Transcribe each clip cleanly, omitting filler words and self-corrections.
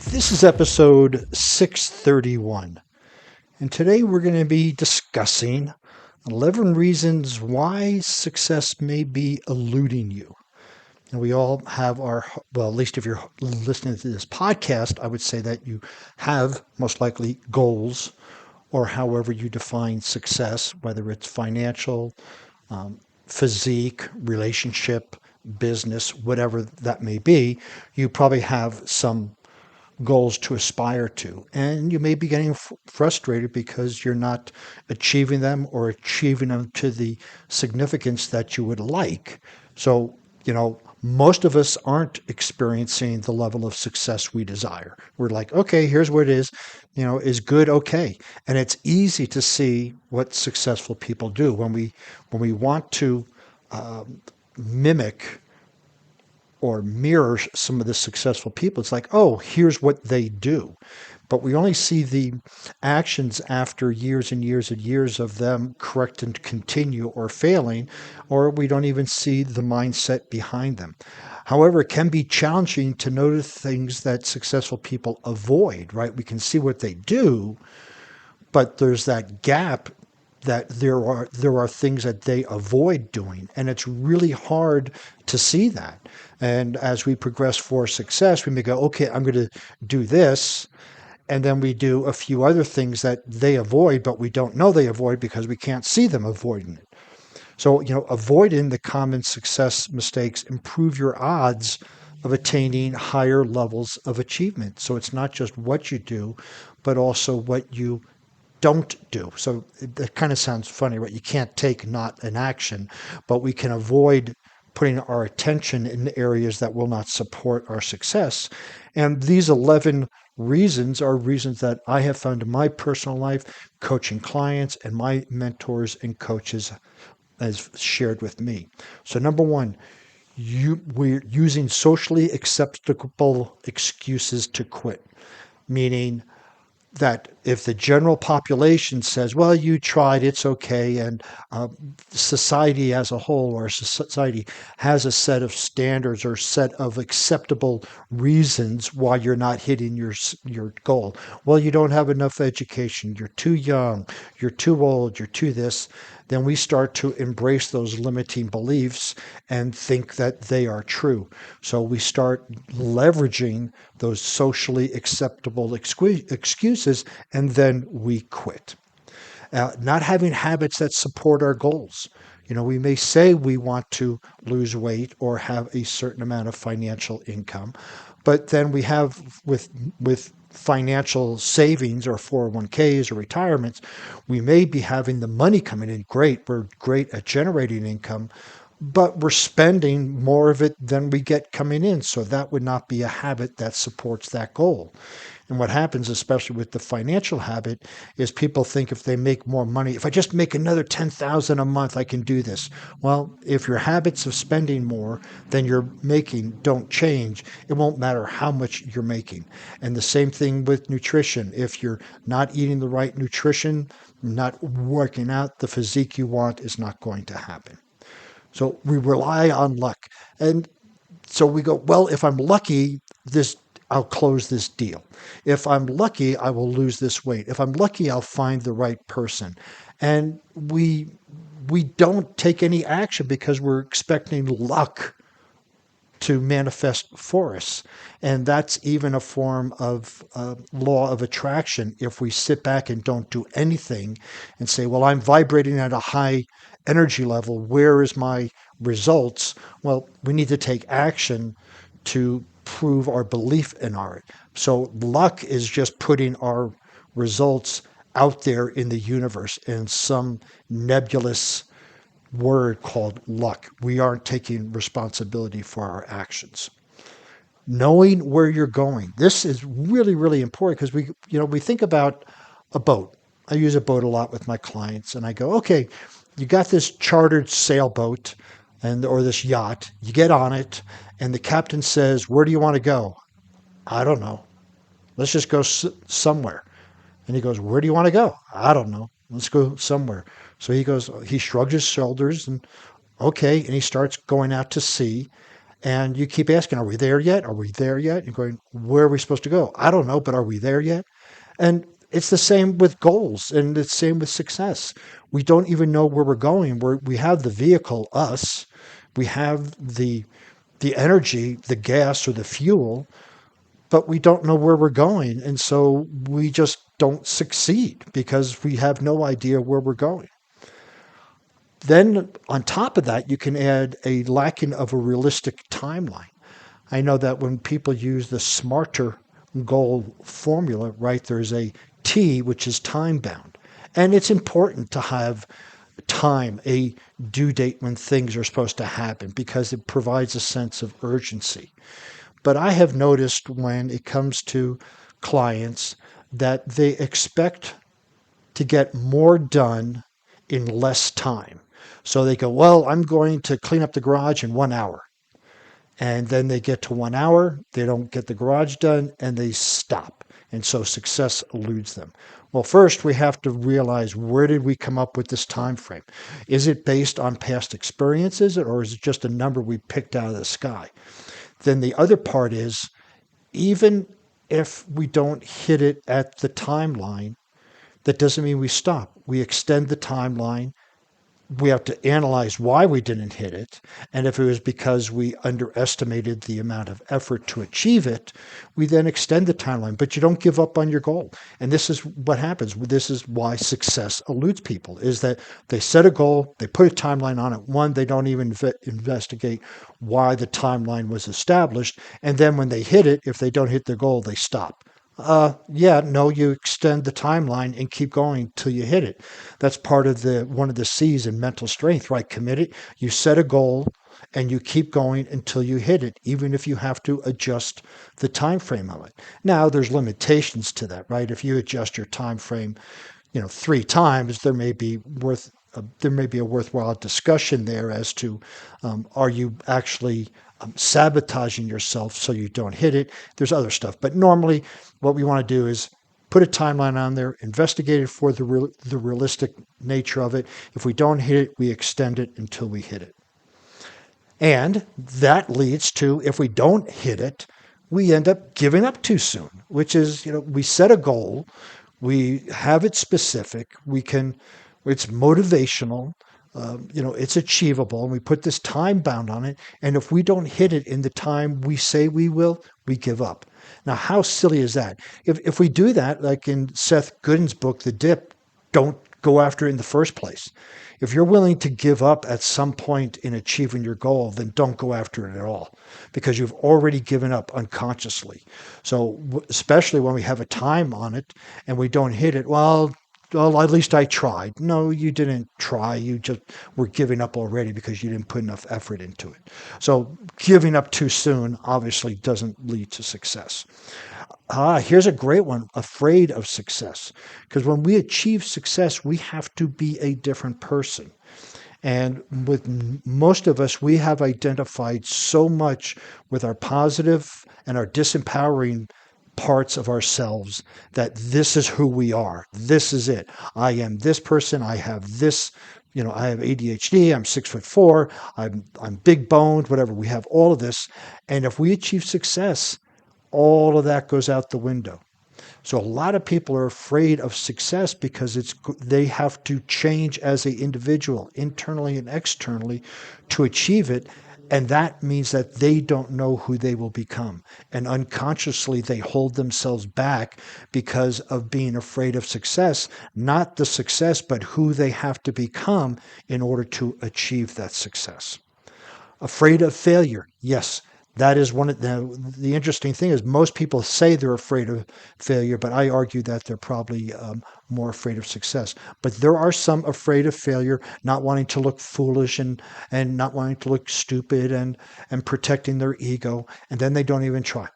This is episode 631, and today we're going to be discussing 11 reasons why success may be eluding you. And we all have at least if you're listening to this podcast, I would say that you have most likely goals or however you define success, whether it's financial, physique, relationship, business, whatever that may be. You probably have some goals to aspire to. And you may be getting frustrated because you're not achieving them or achieving them to the significance that you would like. So, most of us aren't experiencing the level of success we desire. We're like, okay, here's what it is good, okay. And it's easy to see what successful people do when we want to mimic or mirror some of the successful people. It's like, oh, here's what they do. But we only see the actions after years and years and years of them correct and continue or failing, or we don't even see the mindset behind them. However, it can be challenging to notice things that successful people avoid, right? We can see what they do, but there's that gap that there are things that they avoid doing, and it's really hard to see that. And as we progress for success, we may go, okay, I'm going to do this, and then we do a few other things that they avoid, but we don't know they avoid because we can't see them avoiding it. So, avoiding the common success mistakes improve your odds of attaining higher levels of achievement. So it's not just what you do, but also what you don't do. So it kind of sounds funny, right? You can't take not an action, but we can avoid putting our attention in areas that will not support our success. And these 11 reasons are reasons that I have found in my personal life, coaching clients, and my mentors and coaches has shared with me. So number one, we're using socially acceptable excuses to quit, meaning that if the general population says, well, you tried, it's okay, and society as a whole or society has a set of standards or set of acceptable reasons why you're not hitting your goal. Well, you don't have enough education, you're too young, you're too old, you're too this. Then we start to embrace those limiting beliefs and think that they are true. So we start leveraging those socially acceptable excuses, and then we quit. Not having habits that support our goals. We may say we want to lose weight or have a certain amount of financial income, but then we have with financial savings or 401ks or retirements, we may be having the money coming in great. We're great at generating income, but we're spending more of it than we get coming in. So that would not be a habit that supports that goal. And what happens, especially with the financial habit, is people think if they make more money, if I just make another 10,000 a month, I can do this. Well, if your habits of spending more than you're making don't change, it won't matter how much you're making. And the same thing with nutrition. If you're not eating the right nutrition, not working out, the physique you want is not going to happen. So we rely on luck. And so we go, well, if I'm lucky, I'll close this deal. If I'm lucky, I will lose this weight. If I'm lucky, I'll find the right person. And we don't take any action because we're expecting luck to manifest for us. And that's even a form of law of attraction. If we sit back and don't do anything and say, well, I'm vibrating at a high energy level, where is my results? Well, we need to take action to prove our belief in art. So luck is just putting our results out there in the universe in some nebulous word called luck. We aren't taking responsibility for our actions. Knowing where you're going. This is really, really important because we think about a boat. I use a boat a lot with my clients, and I go, okay, you got this chartered sailboat or this yacht. You get on it, and the captain says, "Where do you want to go?" I don't know. Let's just go somewhere. And he goes, "Where do you want to go?" I don't know. Let's go somewhere. So he shrugs his shoulders and okay. And he starts going out to sea. And you keep asking, are we there yet? Are we there yet? And going, where are we supposed to go? I don't know, but are we there yet? And it's the same with goals and the same with success. We don't even know where we're going. We have the vehicle, us. We have the energy, the gas or the fuel, but we don't know where we're going. And so we just don't succeed because we have no idea where we're going. Then on top of that, you can add a lacking of a realistic timeline. I know that when people use the smarter goal formula, right, there's a T, which is time bound. And it's important to have time, a due date when things are supposed to happen, because it provides a sense of urgency. But I have noticed when it comes to clients that they expect to get more done in less time. So they go, well, I'm going to clean up the garage in 1 hour. And then they get to 1 hour, they don't get the garage done, and they stop. And so success eludes them. Well, first we have to realize, where did we come up with this time frame? Is it based on past experiences, or is it just a number we picked out of the sky? Then the other part is, even if we don't hit it at the timeline, that doesn't mean we stop. We extend the timeline. We have to analyze why we didn't hit it. And if it was because we underestimated the amount of effort to achieve it, we then extend the timeline. But you don't give up on your goal. And this is what happens. This is why success eludes people, is that they set a goal, they put a timeline on it. One, they don't even investigate why the timeline was established. And then when they hit it, if they don't hit their goal, they stop. Yeah, no, you extend the timeline and keep going till you hit it. That's part of the one of the C's in mental strength, right? Committed. You set a goal and you keep going until you hit it, even if you have to adjust the time frame of it. Now, there's limitations to that, right? If you adjust your time frame, 3 times, there may be a worthwhile discussion there as to, are you actually sabotaging yourself so you don't hit it? There's other stuff, but normally what we want to do is put a timeline on there, investigate it for the realistic nature of it. If we don't hit it, we extend it until we hit it. And that leads to, if we don't hit it, we end up giving up too soon, which is, we set a goal, we have it specific, it's motivational, it's achievable, and we put this time bound on it. And if we don't hit it in the time we say we will, we give up. Now, how silly is that? If we do that, like in Seth Godin's book, The Dip, don't go after it in the first place. If you're willing to give up at some point in achieving your goal, then don't go after it at all, because you've already given up unconsciously. So especially when we have a time on it and we don't hit it, well, at least I tried. No, you didn't try. You just were giving up already because you didn't put enough effort into it. So giving up too soon obviously doesn't lead to success. Here's a great one, afraid of success. Because when we achieve success, we have to be a different person. And with most of us, we have identified so much with our positive and our disempowering parts of ourselves that this is who we are. This is it. I am this person. I have this. I have ADHD. I'm 6'4". I'm big boned. Whatever. We have all of this, and if we achieve success, all of that goes out the window. So a lot of people are afraid of success because they have to change as an individual, internally and externally, to achieve it. And that means that they don't know who they will become. And unconsciously, they hold themselves back because of being afraid of success, not the success, but who they have to become in order to achieve that success. Afraid of failure. Yes, that is one of the interesting thing is most people say they're afraid of failure, but I argue that they're probably more afraid of success. But there are some afraid of failure, not wanting to look foolish and not wanting to look stupid and protecting their ego, and then they don't even try.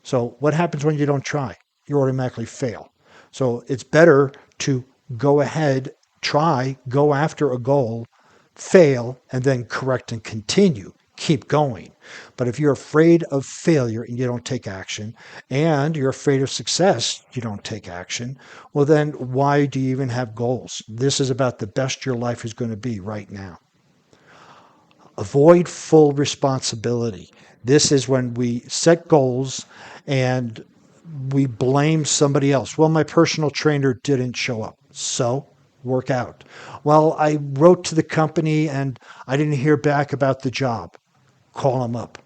So what happens when you don't try? You automatically fail. So it's better to go ahead, try, go after a goal, fail, and then correct and continue. Keep going. But if you're afraid of failure and you don't take action, and you're afraid of success, you don't take action, well, then why do you even have goals? This is about the best your life is going to be right now. Avoid full responsibility. This is when we set goals and we blame somebody else. Well, my personal trainer didn't show up. So work out. Well, I wrote to the company and I didn't hear back about the job. Call them up.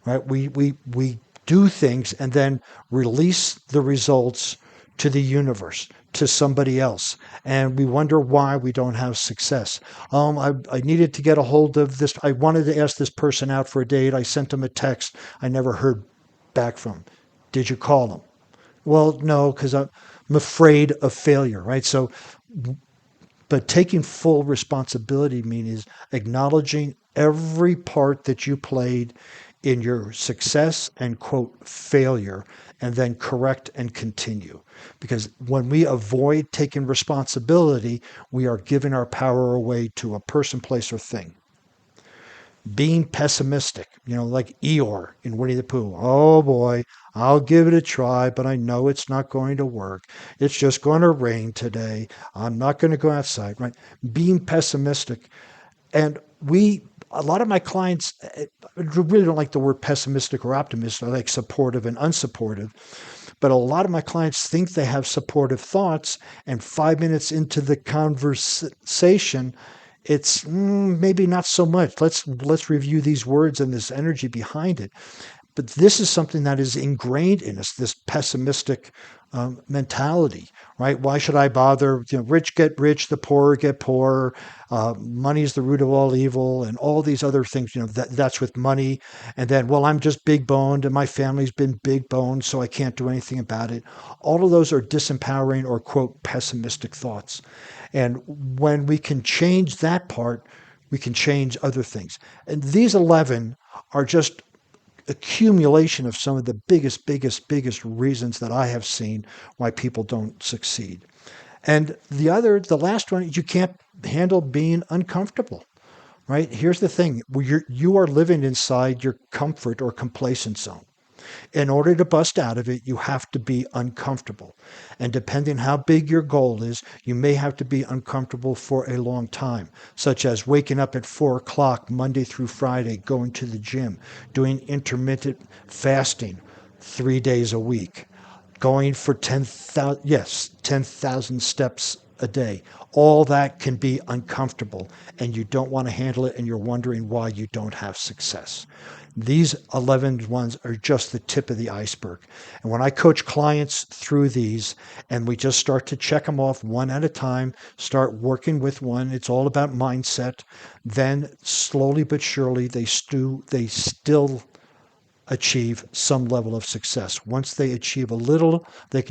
Right? We do things and then release the results to the universe, to somebody else. And we wonder why we don't have success. I needed to get a hold of this. I wanted to ask this person out for a date. I sent them a text. I never heard back from them. Did you call them? Well, no, because I'm afraid of failure, right? So, but taking full responsibility means acknowledging every part that you played in your success and quote failure, and then correct and continue. Because when we avoid taking responsibility, we are giving our power away to a person, place, or thing. Being pessimistic, like Eeyore in Winnie the Pooh. Oh boy, I'll give it a try, but I know it's not going to work. It's just going to rain today. I'm not going to go outside, right? Being pessimistic. And a lot of my clients really don't like the word pessimistic or optimistic. I like supportive and unsupportive. But a lot of my clients think they have supportive thoughts, and 5 minutes into the conversation, it's maybe not so much. Let's review these words and this energy behind it. But this is something that is ingrained in us, this pessimistic mentality, right? Why should I bother? Rich get rich, the poor get poor. Money is the root of all evil, and all these other things. That's with money. And then, well, I'm just big boned, and my family's been big boned, so I can't do anything about it. All of those are disempowering or quote pessimistic thoughts. And when we can change that part, we can change other things. And these 11 are just accumulation of some of the biggest reasons that I have seen why people don't succeed. And the last one, you can't handle being uncomfortable, right? Here's the thing: you are living inside your comfort or complacent zone. In order to bust out of it, you have to be uncomfortable. And depending how big your goal is, you may have to be uncomfortable for a long time, such as waking up at 4 o'clock Monday through Friday, going to the gym, doing intermittent fasting 3 days a week, going for 10,000 steps a day. All that can be uncomfortable, and you don't want to handle it, and you're wondering why you don't have success. These 11 ones are just the tip of the iceberg. And when I coach clients through these, and we just start to check them off one at a time, start working with one, it's all about mindset. Then slowly but surely, they still achieve some level of success. Once they achieve a little, they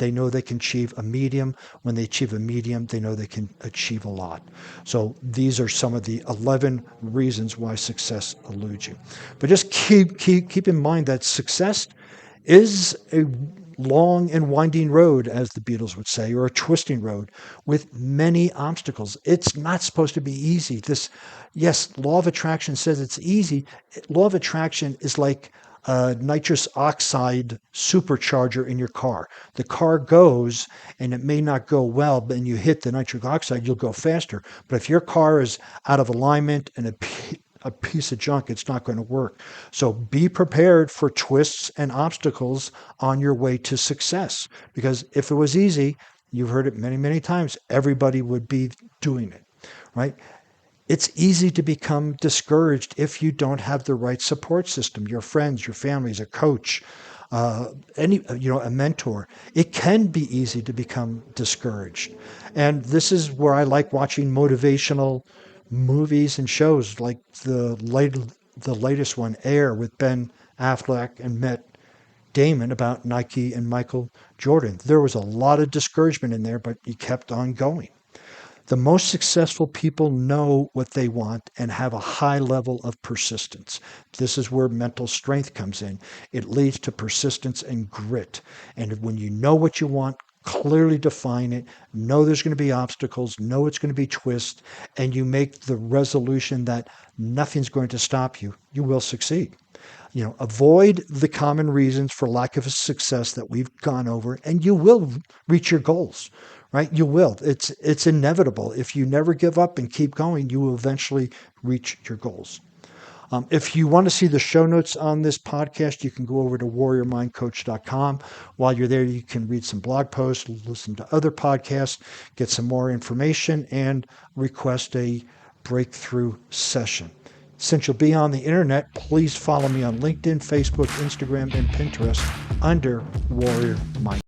know they can achieve a medium. When they achieve a medium, they know they can achieve a lot. So these are some of the 11 reasons why success eludes you. But just keep in mind that success is a long and winding road, as the Beatles would say, or a twisting road with many obstacles. It's not supposed to be easy. Yes, law of attraction says it's easy. Law of attraction is like a nitrous oxide supercharger in your car. The car goes, and it may not go well, but when you hit the nitric oxide, you'll go faster. But if your car is out of alignment and a piece of junk, it's not going to work. So be prepared for twists and obstacles on your way to success. Because if it was easy, you've heard it many times, everybody would be doing it, right? It's easy to become discouraged if you don't have the right support system, your friends, your families, a coach, a mentor. It can be easy to become discouraged. And this is where I like watching motivational movies and shows like the latest one, Air, with Ben Affleck and Matt Damon, about Nike and Michael Jordan. There was a lot of discouragement in there, but he kept on going. The most successful people know what they want and have a high level of persistence. This is where mental strength comes in. It leads to persistence and grit. And when you know what you want, clearly define it, know there's going to be obstacles, know it's going to be twists, and you make the resolution that nothing's going to stop you, you will succeed. Avoid the common reasons for lack of success that we've gone over, and you will reach your goals, right? You will. It's inevitable. If you never give up and keep going, you will eventually reach your goals. If you want to see the show notes on this podcast, you can go over to warriormindcoach.com. While you're there, you can read some blog posts, listen to other podcasts, get some more information, and request a breakthrough session. Since you'll be on the internet, please follow me on LinkedIn, Facebook, Instagram, and Pinterest under Warrior Mind.